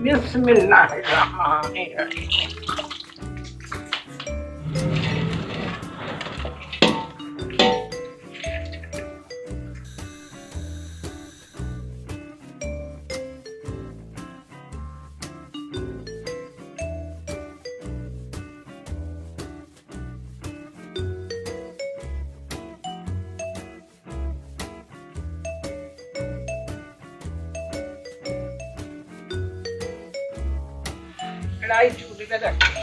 बिस्मिल्लाहिर्रहमानिर्रहीम। कढ़ाई चूल्हे पे रखी।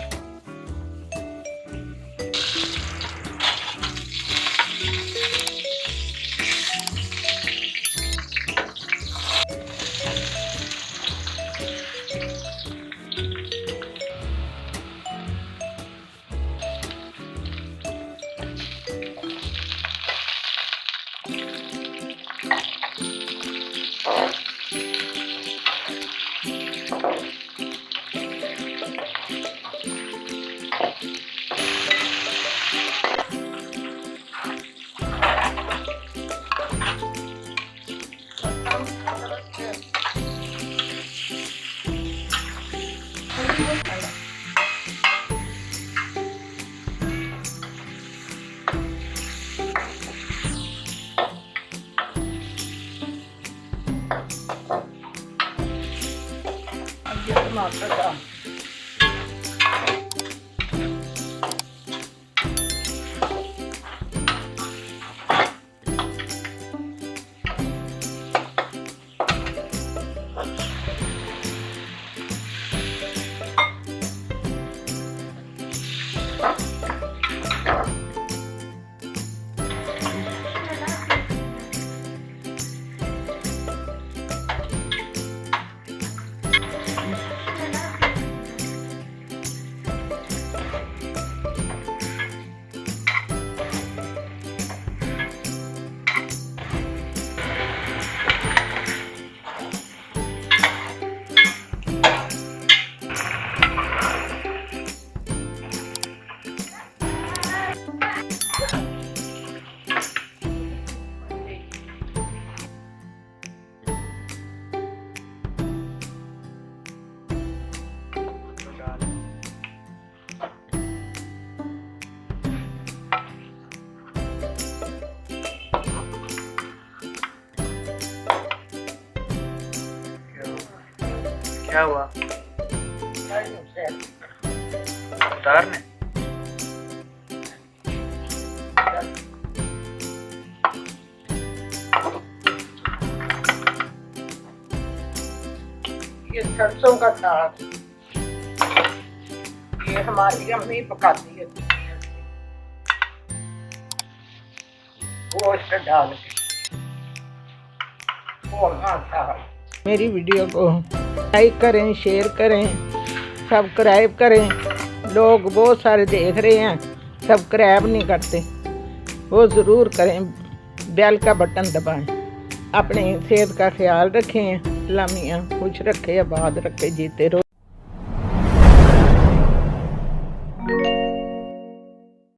टमाटर डाल क्या हुआ? उतारने? ये सरसों का साग, ये हमारी अम्मी पकाती है गोश्त डाल के। वो साग। मेरी वीडियो को लाइक करें, शेयर करें, सब्सक्राइब करें। लोग बहुत सारे देख रहे हैं, सब्सक्राइब नहीं करते, वो ज़रूर करें, बेल का बटन दबाएं। अपनी सेहत का ख्याल रखें। अल्लाह मियां खुश रखे, आबाद रखे, जीते रहो।